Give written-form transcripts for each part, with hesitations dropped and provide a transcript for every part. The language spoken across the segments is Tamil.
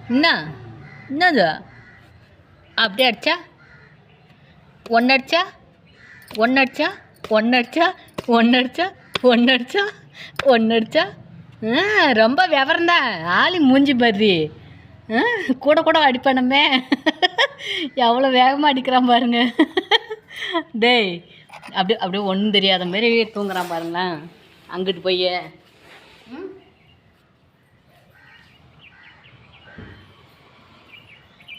என்ன என்னது அப்படியே அடிச்சா ஒன்னடிச்சா ஒன்னடிச்சா ஒன்னடிச்சா ஒன்னடிச்சா ஒன்னடிச்சா ஒன்னடிச்சா ரொம்ப விவரம்தான் ஆளி மூஞ்சி பர்றி கூட கூட அடிப்பேனமே எவ்வளோ வேகமாக அடிக்கிறான் பாருங்க டேய் அப்படியே அப்படியே ஒன்றும் தெரியாத மாரி தூங்குறான் பாருங்களேன் அங்கிட்டு போய்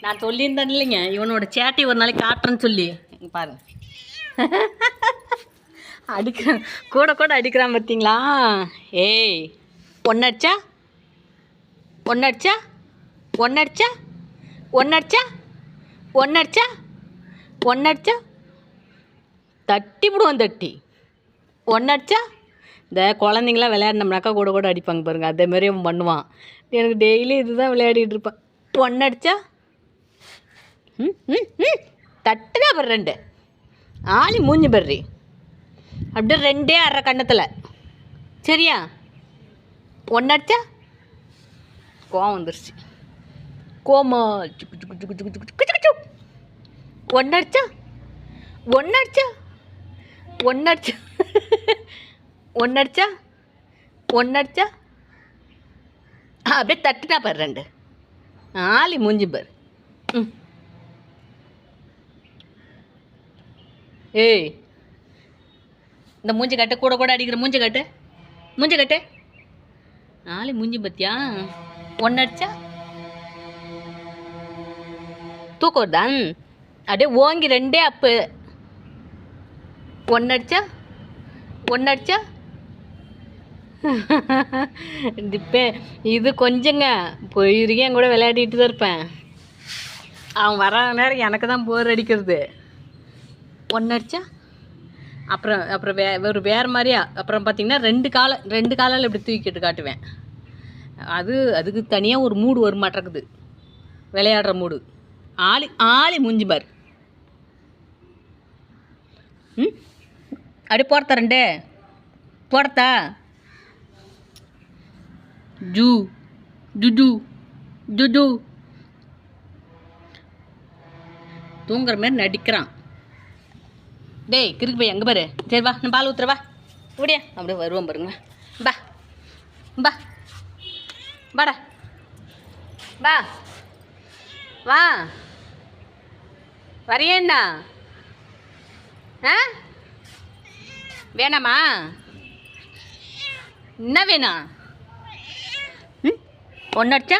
நான் சொல்லியிருந்தேன் இல்லைங்க இவனோட சேட்டை ஒரு நாளைக்கு காட்டுறேன்னு சொல்லி பாருங்க அடிக்கிறான் கூட கூட அடிக்கிறான் பார்த்தீங்களா ஏய் ஒன்னடிச்சா ஒன்னடிச்சா ஒன்னடிச்சா ஒன்னடிச்சா ஒன்னடிச்சா ஒன்னடிச்சா தட்டி விடுவோம் தட்டி ஒன்னடிச்சா இந்த குழந்தைங்களாம் விளையாடினோம்னாக்கா கூட கூட அடிப்பாங்க பாருங்கள் அதே மாதிரி அவன் பண்ணுவான் எனக்கு டெய்லி இதுதான் விளையாடிட்டு இருப்பான் ஒன்னடிச்சா தட்டுனா அப்புறம் ரெண்டு ஆளி மூஞ்சி பர்றி அப்படியே ரெண்டே அரை கண்ணத்தில் சரியா ஒன்னடிச்சா கோவம் வந்துருச்சு கோமா ஒன்னடிச்சா ஒன்னடிச்சா ஒன்னடிச்சா ஒன்னடிச்சா ஒன்னடிச்சா அப்படியே தட்டுனா பாரு ரெண்டு ஆளி மூஞ்சி பாரு ஏய் இந்த மூஞ்சி கட்டு கூட கூட அடிக்கிற மூஞ்சி கட்டு மூஞ்சி கட்டு ஆளி மூஞ்சி பத்தியா ஒன்னடிச்சா தூக்கம் தான் அப்படியே ஓங்கி ரெண்டே அப்பு ஒன்னடிச்சா ஒன்னடிச்சா இப்போ இது கொஞ்சங்க போயிருக்கேன் என் கூட விளையாடிட்டு தான் இருப்பேன் அவன் வர நேரம் எனக்கு தான் போர் அடிக்கிறது ஒன்னடிச்சா அப்புறம் அப்புறம் ஒரு வேறு மாதிரியா அப்புறம் பார்த்திங்கன்னா ரெண்டு காலால் இப்படி தூக்கிட்டு காட்டுவேன் அதுக்கு தனியாக ஒரு மூடு வர மாட்டேங்குது விளையாடுற மூடு ஆளி மூஞ்சி பார் அப்படி போடுறா ரெண்டு போடுறா ஜூ ஜுஜு ஜுஜு தூங்குற மாதிரி நடிக்கிறான் டேய் கிறுக்கு போய் எங்கே பாரு சரி வா நான் பால் ஊற்றுறவா ஓடியா அப்படியே வருவோம் பாருங்க பா பா வாடா வா வா வரையண்ணா ஆ வேணாமா என்ன வேணும் ஒன்னடிச்சா